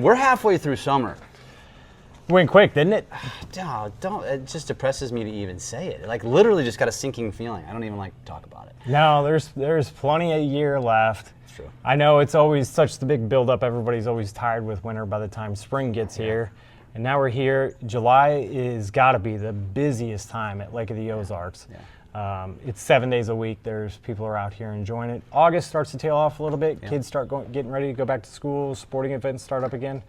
We're halfway through summer. Went quick, didn't it? Don't. It just depresses me to even say it. Like literally, just got a sinking feeling. I don't even like to talk about it. No, there's plenty of year left. It's true. I know it's always such the big buildup. Everybody's always tired with winter by the time spring gets here. And now we're here. July is got to be the busiest time at Lake of the Ozarks. Yeah. It's 7 days a week. There's people are out here enjoying it. August starts to tail off a little bit. Yeah. Kids start getting ready to go back to school. Sporting events start up again.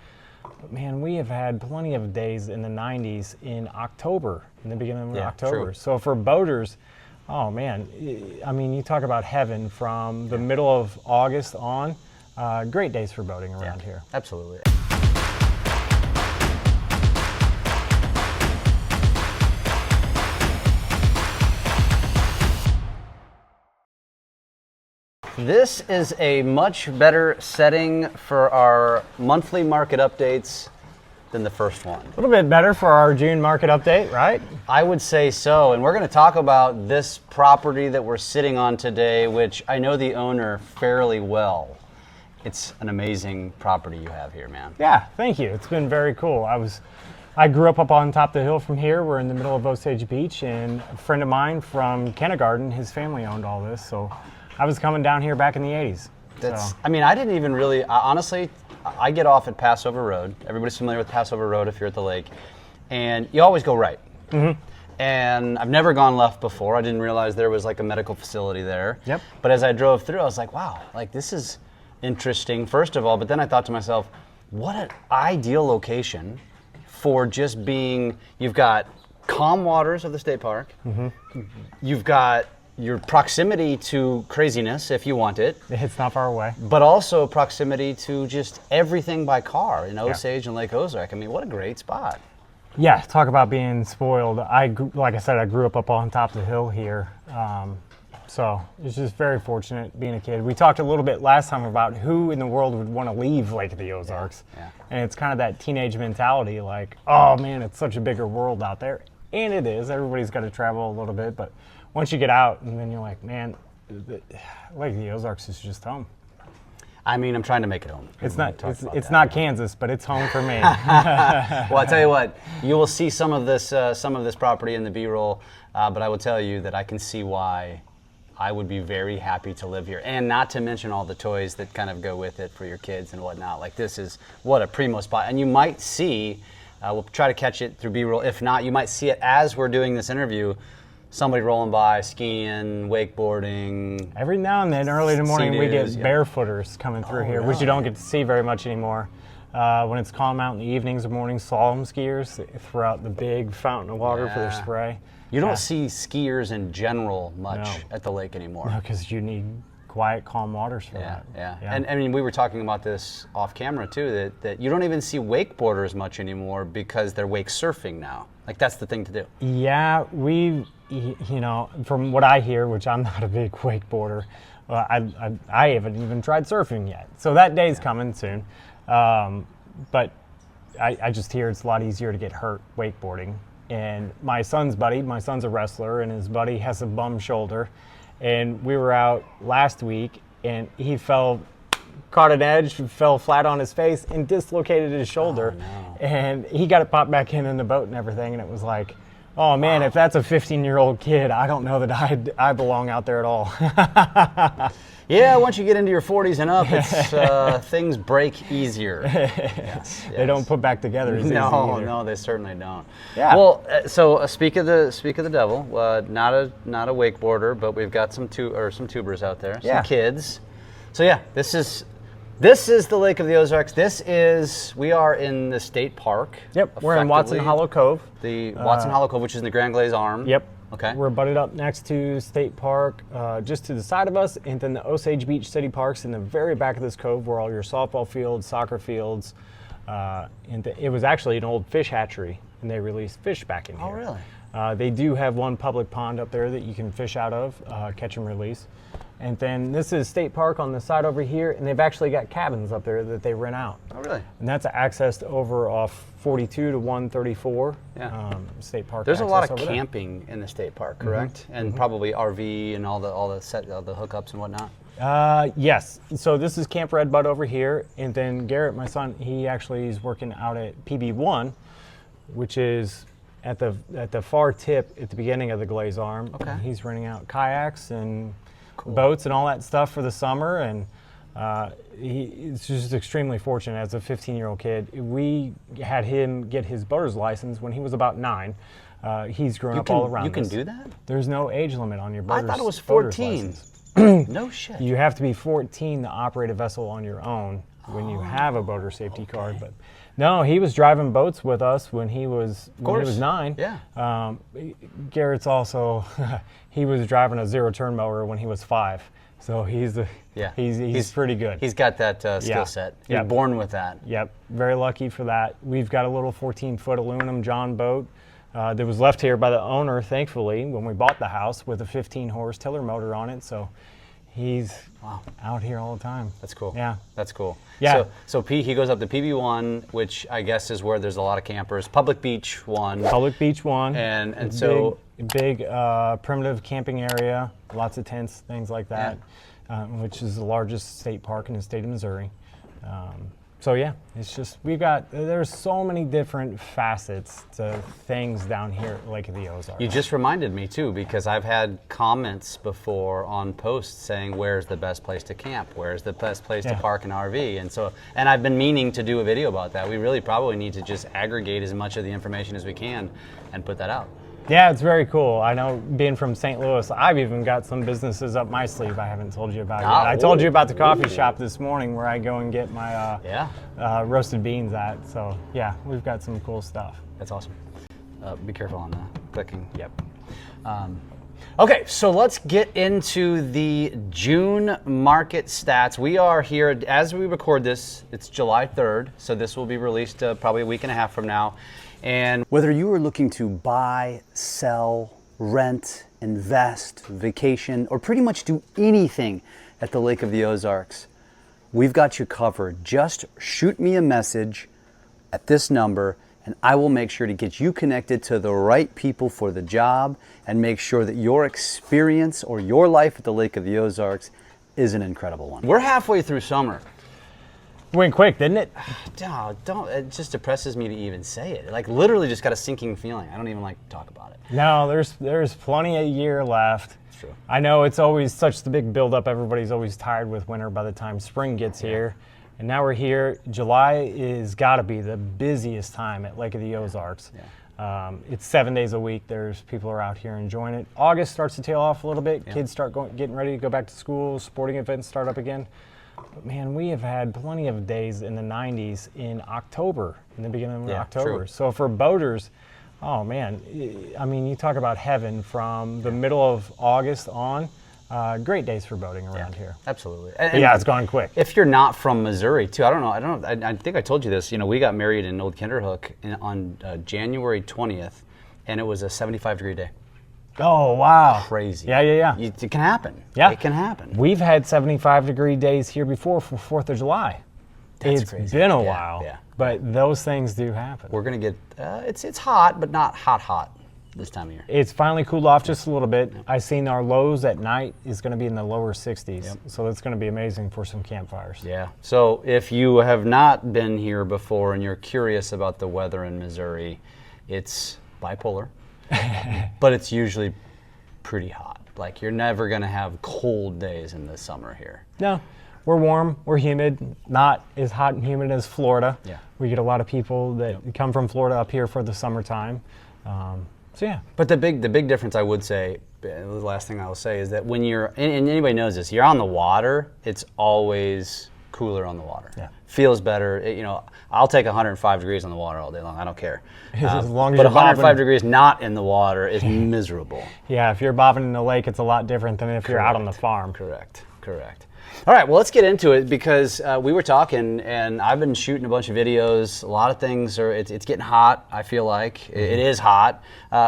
But man, we have had plenty of days in the 90s in October, in the beginning of October. True. So for boaters, oh man, I mean, you talk about heaven from the middle of August on. Great days for boating around here. Absolutely. This is a much better setting for our monthly market updates than the first one. A little bit better for our June market update, right? I would say so, and we're going to talk about this property that we're sitting on today, which I know the owner fairly well. It's an amazing property you have here, man. Yeah, thank you. It's been very cool. I grew up on top of the hill from here. We're in the middle of Osage Beach, and a friend of mine from kindergarten, his family owned all this, so I was coming down here back in the 80s. I mean, I didn't even really, honestly, I get off at Passover Road. Everybody's familiar with Passover Road if you're at the lake. And you always go right. Mm-hmm. And I've never gone left before. I didn't realize there was like a medical facility there. Yep. But as I drove through, I was like, wow, like this is interesting, first of all. But then I thought to myself, what an ideal location for just being, you've got calm waters of the state park. Mm-hmm. You've got your proximity to craziness if you want it. It's not far away. But also proximity to just everything by car in Osage and Lake Ozark. I mean, what a great spot. Yeah, talk about being spoiled. Like I said, I grew up on top of the hill here. So it's just very fortunate being a kid. We talked a little bit last time about who in the world would want to leave Lake of the Ozarks. Yeah. And it's kind of that teenage mentality like, oh man, it's such a bigger world out there. And it is. Everybody's got to travel a little bit. But once you get out, and then you're like, man, Lake of the Ozarks is just home. I mean, I'm trying to make it home. It's not Kansas, but it's home for me. Well, I'll tell you what, you will see some of this property in the B-roll, but I will tell you that I can see why I would be very happy to live here. And not to mention all the toys that kind of go with it for your kids and whatnot. Like this is, what a primo spot. And you might see, we'll try to catch it through B-roll. If not, you might see it as we're doing this interview, somebody rolling by, skiing, wakeboarding. Every now and then, early in the morning, we get yeah. barefooters coming through here, which you don't get to see very much anymore. When it's calm out in the evenings or mornings, slalom skiers throw out the big fountain of water for their spray. You don't see skiers in general much at the lake anymore. No, because you need quiet, calm waters for that. Yeah. And I mean, we were talking about this off camera too, that you don't even see wakeboarders much anymore because they're wake surfing now. Like that's the thing to do. Yeah, from what I hear, which I'm not a big wakeboarder, I haven't even tried surfing yet. So that day's coming soon. But I just hear it's a lot easier to get hurt wakeboarding. And my son's a wrestler, and his buddy has a bum shoulder. And we were out last week, and he caught an edge, fell flat on his face, and dislocated his shoulder. Oh, no. And he got it popped back in the boat and everything, and it was like, oh man, if that's a 15-year-old kid, I don't know that I belong out there at all. Yeah, once you get into your 40s and up, it's, things break easier. Yes. They don't put back together as easy either. No, they certainly don't. Yeah. Well, so speak of the devil. Not a wakeboarder, but we've got some tubers out there, some kids. So yeah, this is the Lake of the Ozarks. We are in the state park. Yep, we're in Watson Hollow Cove. The Watson Hollow Cove, which is in the Grand Glaze Arm. Yep. Okay. We're butted up next to State Park, just to the side of us, and then the Osage Beach City Park's in the very back of this cove where all your softball fields, soccer fields, and it was actually an old fish hatchery, and they released fish back in here. Oh, really? They do have one public pond up there that you can fish out of, catch and release. And then this is State Park on the side over here, and they've actually got cabins up there that they rent out. Oh, really? And that's accessed over off 42 to 134 State Park. There's a lot of camping in the state park, correct? Mm-hmm. And probably RV and all the hookups and whatnot. Yes. So this is Camp Redbud over here, and then Garrett, my son, he actually is working out at PB1, which is at the far tip at the beginning of the Glaze Arm. Okay. He's renting out kayaks and boats and all that stuff for the summer, and he's just extremely fortunate as a 15-year-old kid. We had him get his boater's license when he was about 9. He's grown up all around. You can us. do that? There's no age limit on your I boater's thought it was boater's 14. license. No shit. You have to be 14 to operate a vessel on your own when you have a boater safety card. But no, he was driving boats with us when he was 9. Yeah. Garrett's also he was driving a zero-turn mower when he was 5. So he's pretty good. He's got that skill set. You're born with that. Yep, very lucky for that. We've got a little 14-foot aluminum John boat that was left here by the owner, thankfully, when we bought the house, with a 15-horse tiller motor on it. So he's out here all the time. That's cool. Yeah. That's cool. Yeah. So he goes up to PB1, which I guess is where there's a lot of campers. Public Beach 1. Public Beach 1. And so big primitive camping area, lots of tents, things like that, which is the largest state park in the state of Missouri. So yeah, it's just there's so many different facets to things down here at Lake of the Ozarks. You just reminded me too, because I've had comments before on posts saying, where's the best place to camp? Where's the best place to park an RV? And I've been meaning to do a video about that. We really probably need to just aggregate as much of the information as we can and put that out. Yeah, it's very cool. I know, being from St. Louis, I've even got some businesses up my sleeve I haven't told you about yet. I told you about the coffee shop this morning where I go and get my roasted beans at. So yeah, we've got some cool stuff. That's awesome. Be careful on the clicking. Yep. Okay, so let's get into the June market stats. We are here, as we record this, it's July 3rd, so this will be released probably a week and a half from now. And whether you are looking to buy, sell, rent, invest, vacation, or pretty much do anything at the Lake of the Ozarks, we've got you covered. Just shoot me a message at this number, and I will make sure to get you connected to the right people for the job and make sure that your experience or your life at the Lake of the Ozarks is an incredible one. We're halfway through summer. Went quick, didn't it? Don't. It just depresses me to even say it. Like, literally just got a sinking feeling. I don't even like to talk about it. No, there's plenty of year left. It's true. I know it's always such the big buildup. Everybody's always tired with winter by the time spring gets here. And now we're here. July is got to be the busiest time at Lake of the Ozarks. Yeah. It's 7 days a week. There's people are out here enjoying it. August starts to tail off a little bit. Yeah. Kids start getting ready to go back to school. Sporting events start up again. But man, we have had plenty of days in the 90s in October, in the beginning of October. True. So for boaters, oh man, I mean, you talk about heaven from the middle of August on. Great days for boating around here. Absolutely. Yeah, it's gone quick. If you're not from Missouri, too, I don't know. I think I told you this. You know, we got married in Old Kinderhook on January 20th, and it was a 75-degree day. Oh, wow. Crazy. Yeah. It can happen. Yeah. It can happen. We've had 75-degree days here before for 4th of July. That's it's crazy. been a while, Yeah. but those things do happen. We're going to get, it's hot, but not hot this time of year. It's finally cooled off just a little bit. I seen our lows at night is going to be in the lower 60s, so it's going to be amazing for some campfires. Yeah. So if you have not been here before and you're curious about the weather in Missouri, it's bipolar, but it's usually pretty hot. Like, you're never going to have cold days in the summer here. No. We're warm, we're humid, not as hot and humid as Florida. Yeah. We get a lot of people that come from Florida up here for the summertime. So yeah. But the big difference, I would say, the last thing I will say, is that when you're, and anybody knows this, you're on the water, it's always cooler on the water. Yeah. Feels better. You know, I'll take 105 degrees on the water all day long. I don't care. As long as but you're 105 bobbing. degrees not in the water is miserable. Yeah, if you're bobbing in the lake, it's a lot different than if you're out on the farm. Correct. All right, well, let's get into it, because we were talking, and I've been shooting a bunch of videos. A lot of things it's getting hot, I feel like. It is hot.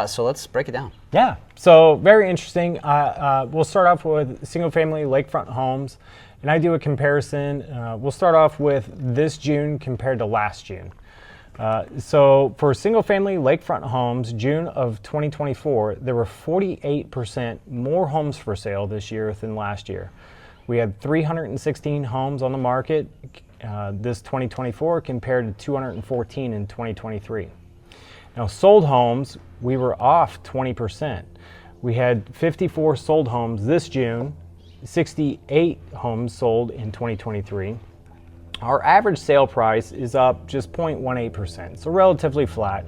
So let's break it down. Yeah, so very interesting. We'll start off with single-family lakefront homes, and I do a comparison. We'll start off with this June compared to last June. So for single-family lakefront homes, June of 2024, there were 48% more homes for sale this year than last year. We had 316 homes on the market this 2024 compared to 214 in 2023. Now, sold homes, we were off 20%. We had 54 sold homes this June, 68 homes sold in 2023. Our average sale price is up just 0.18%, so relatively flat.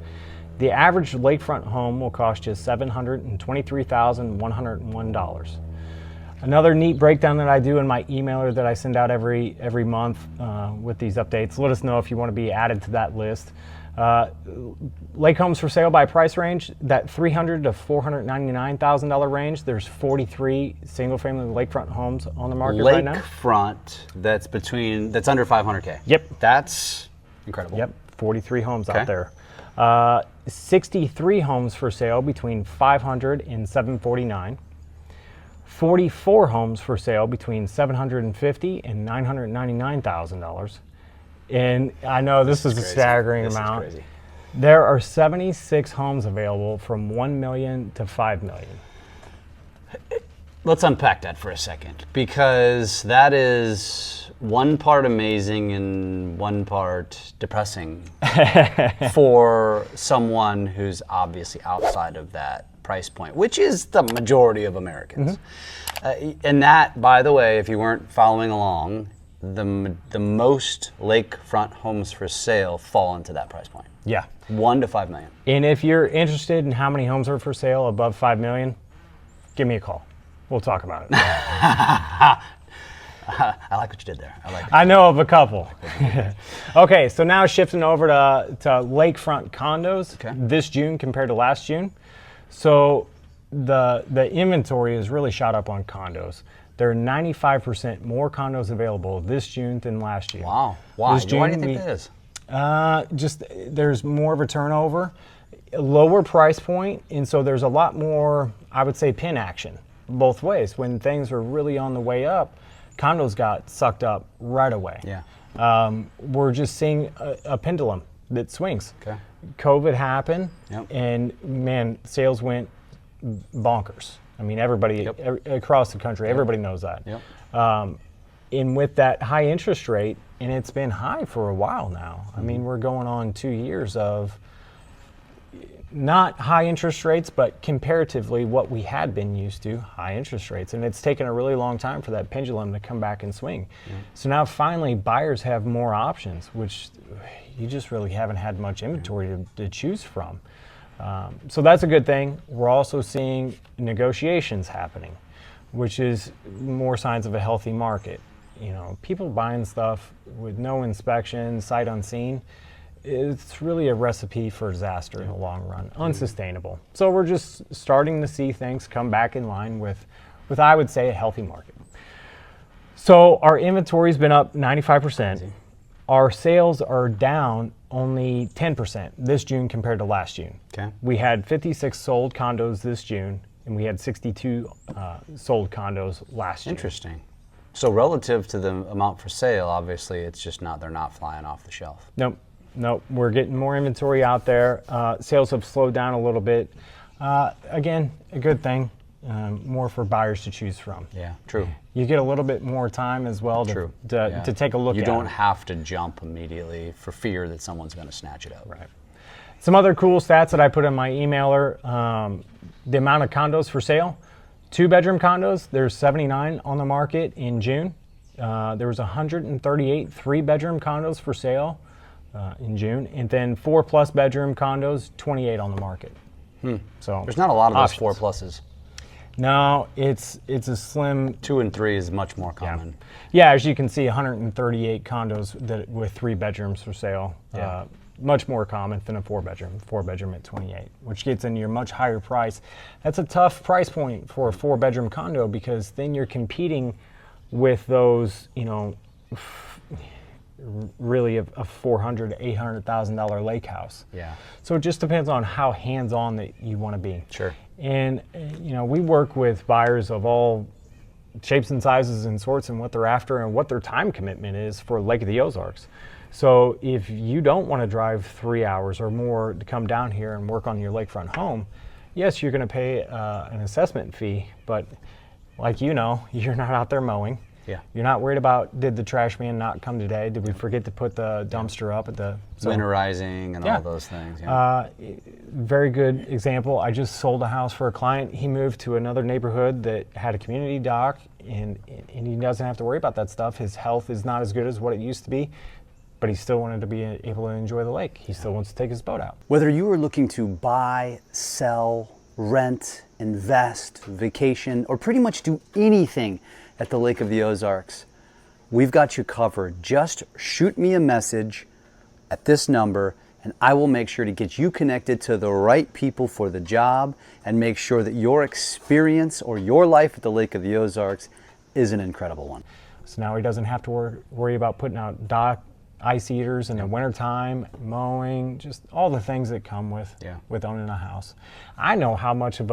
The average lakefront home will cost you $723,101. Another neat breakdown that I do in my emailer that I send out every month with these updates. Let us know if you want to be added to that list. Lake homes for sale by price range, that $300,000 to $499,000 range. There's 43 single-family lakefront homes on the market right now. Lakefront, that's under 500K. Yep. That's incredible. Yep, 43 homes out there. 63 homes for sale between $500,000 and $749,000. 44 homes for sale between $750,000 and $999,000. And I know this is a staggering amount. This is crazy. There are 76 homes available from $1 million to $5 million. Let's unpack that for a second, because that is one part amazing and one part depressing for someone who's obviously outside of that price point, which is the majority of Americans. And that, by the way, if you weren't following along, the most lakefront homes for sale fall into that price point. Yeah. 1 to 5 million. And if you're interested in how many homes are for sale above 5 million, give me a call. We'll talk about it. I like what you did there. I know of a couple. Okay, so now shifting over to lakefront condos this June compared to last June. So the inventory has really shot up on condos. There are 95% more condos available this June than last year. Wow. Why? This June, Why do you think that is? Just there's more of a turnover, a lower price point, and so there's a lot more, I would say, pin action both ways. When things were really on the way up, condos got sucked up right away. Yeah. We're just seeing a pendulum that swings. Okay. COVID happened, Yep. and man, sales went bonkers. I mean, everybody across the country, everybody knows that. Yep. And with that high interest rate, and it's been high for a while now. I mean, we're going on 2 years of not high interest rates, but comparatively what we had been used to, high interest rates. And it's taken a really long time for that pendulum to come back and swing. So now finally buyers have more options, which you just really haven't had much inventory to choose from. So that's a good thing. We're also seeing negotiations happening, which is more signs of a healthy market. You know, people buying stuff with no inspection, sight unseen, it's really a recipe for disaster in the long run, unsustainable. So we're just starting to see things come back in line with I would say, a healthy market. So our inventory's been up 95%. Our sales are down only 10% this June compared to last June. Okay. We had 56 sold condos this June, and we had 62 sold condos last June. Interesting. So relative to the amount for sale, obviously, it's just they're not flying off the shelf. Nope, we're getting more inventory out there. Sales have slowed down a little bit. Again, a good thing, more for buyers to choose from. Yeah, true. You get a little bit more time as well to take a look at it. You don't have to jump immediately for fear that someone's going to snatch it up. Right. Some other cool stats that I put in my emailer, the amount of condos for sale. 2-bedroom condos, there's 79 on the market in June. There was 138 3-bedroom condos for sale in June. And then 4+ bedroom condos, 28 on the market. So there's not a lot of options. those 4+s. No, it's a slim. 2 and 3 is much more common. Yeah, as you can see, 138 condos with 3 bedrooms for sale. Much more common than a 4-bedroom. 4-bedroom at 28, which gets into your much higher price. That's a tough price point for a 4-bedroom condo, because then you're competing with those, really a $400,000 to $800,000 lake house. Yeah. So it just depends on how hands-on that you want to be. Sure. And we work with buyers of all shapes and sizes and sorts, and what they're after and what their time commitment is for Lake of the Ozarks. So if you don't want to drive 3 hours or more to come down here and work on your lakefront home, yes, you're going to pay an assessment fee, but like you're not out there mowing. Yeah. You're not worried about, did the trash man not come today? Did we forget to put the dumpster up at the... Winterizing and Yeah. all those things. Yeah. Very good example. I just sold a house for a client. He moved to another neighborhood that had a community dock, and he doesn't have to worry about that stuff. His health is not as good as what it used to be, but he still wanted to be able to enjoy the lake. He still wants to take his boat out. Whether you are looking to buy, sell, rent, invest, vacation, or pretty much do anything at the Lake of the Ozarks, we've got you covered. Just shoot me a message at this number, and I will make sure to get you connected to the right people for the job and make sure that your experience or your life at the Lake of the Ozarks is an incredible one. So now he doesn't have to worry about putting out dock ice eaters in the wintertime, mowing, just all the things that come with owning a house. I know how much of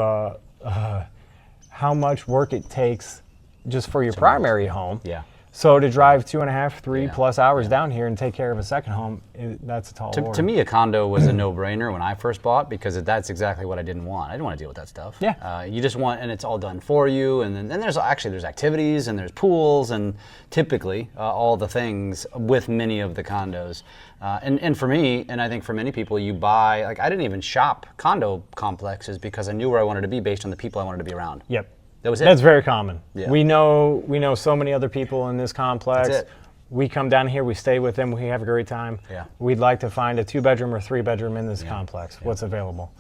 how much work it takes just for your primary home. Yeah. So to drive 2.5, 3+ hours down here and take care of a second home, that's a tall order. To me, a condo was a no-brainer when I first bought, because that's exactly what I didn't want. I didn't want to deal with that stuff. Yeah. You just want, and it's all done for you, and then there's activities and there's pools and typically all the things with many of the condos. And for me, and I think for many people, you buy, like I didn't even shop condo complexes because I knew where I wanted to be based on the people I wanted to be around. Yep. That was it. That's very common. Yeah. We know so many other people in this complex. That's it. We come down here, we stay with them, we have a great time. Yeah. We'd like to find a 2-bedroom or 3-bedroom in this complex. What's available?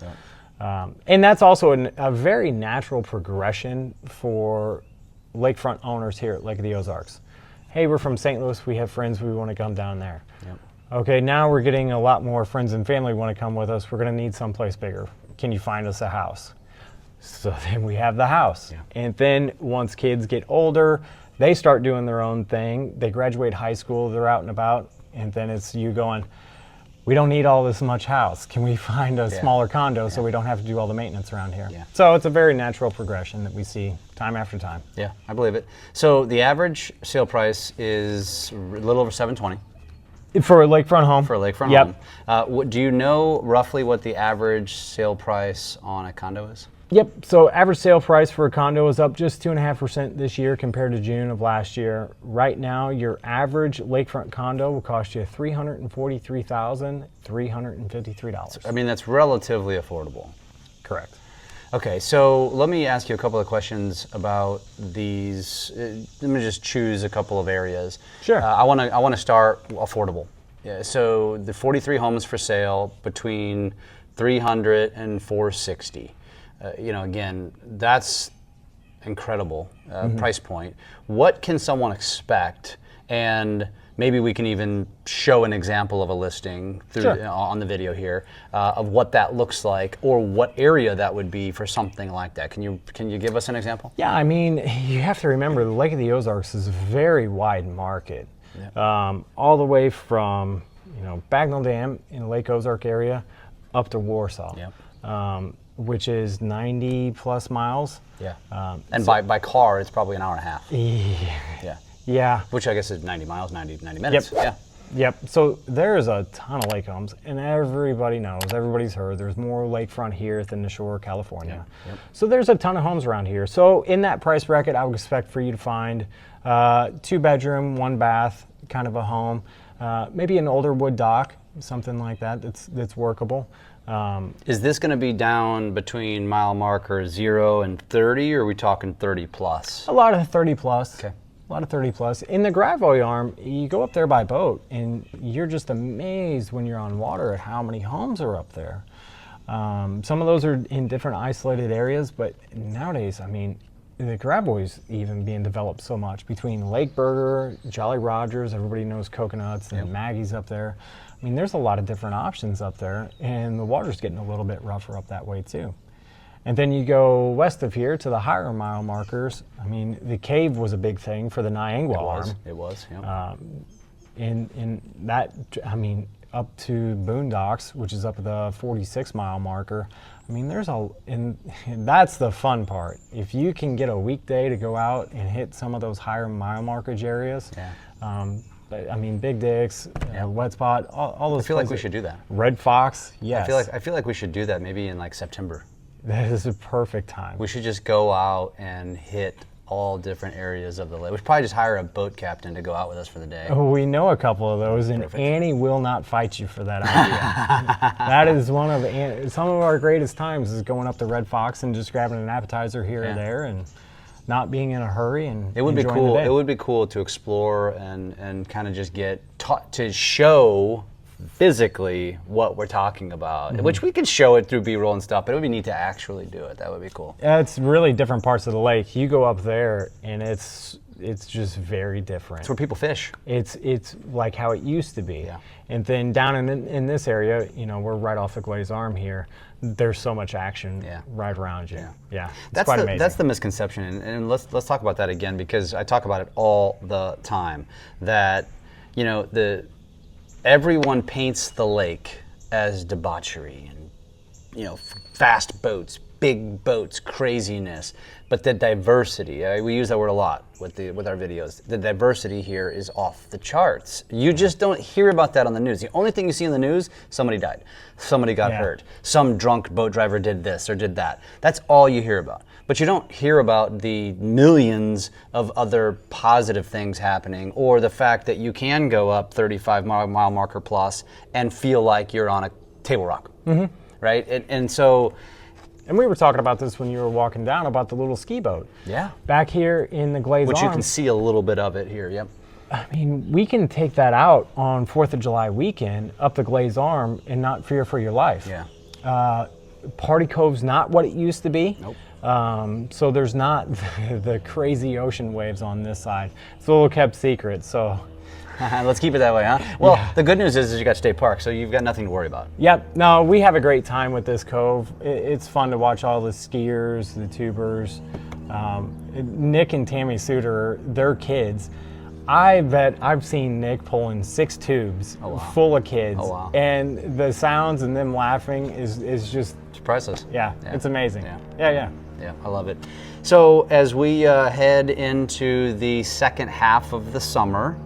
Yeah. And that's also a very natural progression for lakefront owners here at Lake of the Ozarks. Hey, we're from St. Louis, we have friends, we want to come down there. Yep. Okay, now we're getting a lot more friends and family want to come with us. We're going to need someplace bigger. Can you find us a house? So then we have the house. Yeah. And then once kids get older, they start doing their own thing. They graduate high school, they're out and about, and then it's you going, we don't need all this much house. Can we find a smaller condo so we don't have to do all the maintenance around here? Yeah. So it's a very natural progression that we see time after time. Yeah, I believe it. So the average sale price is a little over $720. For a lakefront home? For a lakefront Yep. home. Do you know roughly what the average sale price on a condo is? Yep, so average sale price for a condo is up just 2.5% this year compared to June of last year. Right now, your average lakefront condo will cost you $343,353. I mean, that's relatively affordable. Correct. Okay, so let me ask you a couple of questions about these. Let me just choose a couple of areas. Sure. I want to start affordable. Yeah, so the 43 homes for sale between 300 and 460. Again, that's incredible price point. What can someone expect? And maybe we can even show an example of a listing on the video here of what that looks like, or what area that would be for something like that. Can you give us an example? Yeah, I mean, you have to remember the Lake of the Ozarks is a very wide market. Yeah. All the way from Bagnell Dam in the Lake Ozark area up to Warsaw. Yep. Which is 90+ miles. Yeah. And by car, it's probably an hour and a half. Yeah. Yeah. Which I guess is 90 miles, 90 minutes. Yep. Yeah. Yep. So there's a ton of lake homes, and everybody knows, everybody's heard, there's more lakefront here than the shore of California. Yep. So there's a ton of homes around here. So in that price bracket, I would expect for you to find 2-bedroom, 1-bath kind of a home, maybe an older wood dock, something like that that's workable. Is this going to be down between mile marker 0 and 30, or are we talking 30 plus? A lot of 30 plus. Okay. A lot of 30 plus. In the Gravois arm, you go up there by boat, and you're just amazed when you're on water at how many homes are up there. Some of those are in different isolated areas, but nowadays, I mean, the Gravois is even being developed so much between Lake Burger, Jolly Rogers, everybody knows Coconuts, and Maggie's up there. I mean, there's a lot of different options up there, and the water's getting a little bit rougher up that way too. And then you go west of here to the higher mile markers. I mean, the cave was a big thing for the Niangua arm. It was, yeah. In that, I mean, up to Boondocks, which is up at the 46-mile marker. I mean, and that's the fun part. If you can get a weekday to go out and hit some of those higher mile markage areas, I mean, Big Dick's, Wet Spot, all those. I feel like we should do that. Red Fox, yes. I feel like we should do that maybe in like September. That is a perfect time. We should just go out and hit all different areas of the lake. We should probably just hire a boat captain to go out with us for the day. We know a couple of those, and Annie will not fight you for that idea. That is one of some of our greatest times is going up to Red Fox and just grabbing an appetizer here or there, and not being in a hurry and it would be enjoying cool. the day. It would be cool to explore and kind of just get taught to show physically what we're talking about, which we can show it through B-roll and stuff, but it would be neat to actually do it. That would be cool. It's really different parts of the lake. You go up there and it's just very different. It's where people fish. It's like how it used to be. Yeah. And then down in this area, you know, we're right off the Glaze Arm here. There's so much action right around you. Yeah. It's quite amazing. That's the misconception, and let's talk about that again, because I talk about it all the time. That, you know, everyone paints the lake as debauchery and, you know, fast boats, big boats, craziness. But the diversity, we use that word a lot with our videos. The diversity here is off the charts. You just don't hear about that on the news. The only thing you see in the news, somebody died, somebody got hurt, some drunk boat driver did this or did that. That's all you hear about. But you don't hear about the millions of other positive things happening, or the fact that you can go up 35 mile marker plus and feel like you're on a table rock, right? And we were talking about this when you were walking down about the little ski boat. Yeah. Back here in the Glaze Arm. Which you can see a little bit of it here, yep. I mean, we can take that out on 4th of July weekend up the Glaze Arm and not fear for your life. Yeah. Party Cove's not what it used to be. Nope. So there's not the crazy ocean waves on this side. It's a little kept secret, so. Let's keep it that way, huh? Well, the good news is you got State Park, so you've got nothing to worry about. Yep. No, we have a great time with this cove. It's fun to watch all the skiers, the tubers. Nick and Tammy Suter, their kids. I bet I've seen Nick pulling 6 tubes full of kids. Oh, wow. And the sounds and them laughing is just... It's priceless. Yeah, it's amazing. Yeah, I love it. So as we head into the second half of the summer,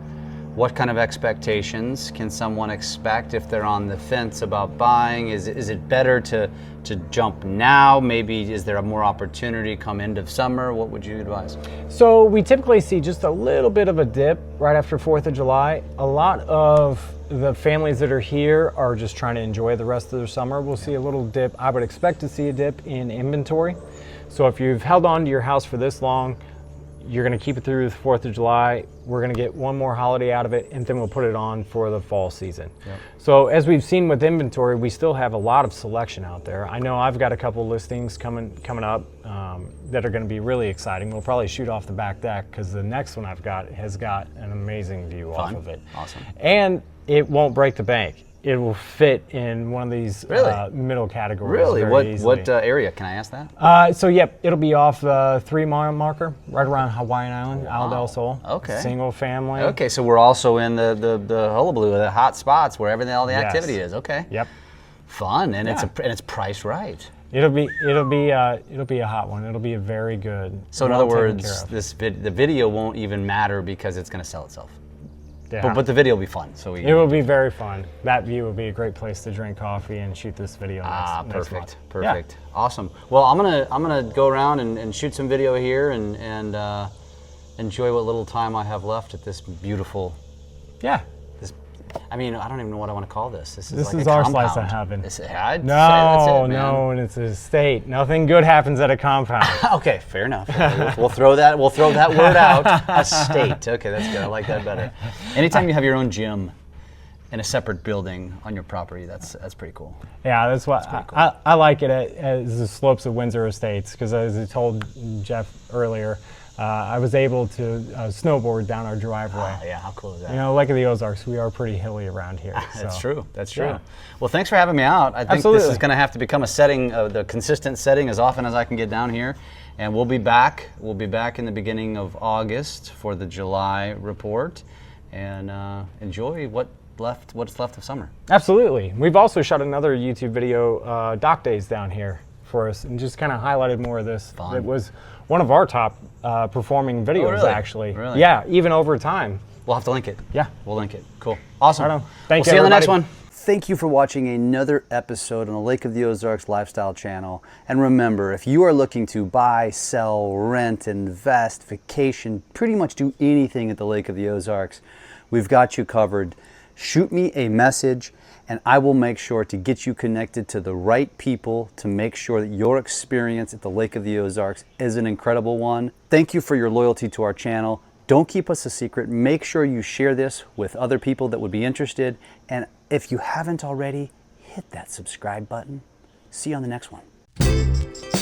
what kind of expectations can someone expect if they're on the fence about buying? Is it better to jump now? Maybe is there a more opportunity come end of summer? What would you advise? So we typically see just a little bit of a dip right after 4th of July. A lot of the families that are here are just trying to enjoy the rest of their summer. We'll see a little dip. I would expect to see a dip in inventory. So if you've held on to your house for this long, you're going to keep it through the 4th of July. We're going to get one more holiday out of it, and then we'll put it on for the fall season. Yep. So as we've seen with inventory, we still have a lot of selection out there. I know I've got a couple listings coming up that are going to be really exciting. We'll probably shoot off the back deck because the next one I've got has got an amazing view off of it. Awesome. And it won't break the bank. It will fit in one of these middle categories. Really? Very easily. What area? Can I ask that? So yep, it'll be off the 3 mile marker, right around Hawaiian Island, Isle del Sol. Okay. Single family. Okay, so we're also in the hullabaloo, the hot spots where all the activity is. Okay. Yep. Fun, and it's priced right. It'll be a hot one. It'll be a very good. So in other words, the video won't even matter because it's going to sell itself. Yeah. But the video will be fun. It will be very fun. That view will be a great place to drink coffee and shoot this video next month. Perfect. Yeah. Awesome. Well, I'm gonna go around and shoot some video here and enjoy what little time I have left at this beautiful. Yeah. I mean, I don't even know what I want to call this. This is like our compound. slice of heaven. No, and it's a state. Nothing good happens at a compound. Okay, fair enough. We'll throw that word out. A state. Okay, that's good. I like that better. Anytime you have your own gym in a separate building on your property, that's pretty cool. Yeah, that's what cool. I like it as the slopes of Windsor Estates, because as I told Jeff earlier, I was able to snowboard down our driveway. Yeah, how cool is that? You know, like the Ozarks, we are pretty hilly around here. That's true. That's true. Yeah. Well, thanks for having me out. I think this is going to have to become a setting, the consistent setting, as often as I can get down here. And we'll be back. We'll be back in the beginning of August for the July report, and enjoy what's left of summer. Absolutely. We've also shot another YouTube video, Dock Days, down here for us, and just kind of highlighted more of this. Fun. It was one of our top performing videos, actually. Really? Yeah, even over time. We'll have to link it. Yeah. We'll link it. Cool. Awesome. Right on. Thank you, see you on the next one. thank you for watching another episode on the Lake of the Ozarks Lifestyle Channel. And remember, if you are looking to buy, sell, rent, invest, vacation, pretty much do anything at the Lake of the Ozarks, we've got you covered. Shoot me a message and I will make sure to get you connected to the right people to make sure that your experience at the Lake of the Ozarks is an incredible one. Thank you for your loyalty to our channel. Don't keep us a secret. Make sure you share this with other people that would be interested. And if you haven't already, hit that subscribe button. See you on the next one.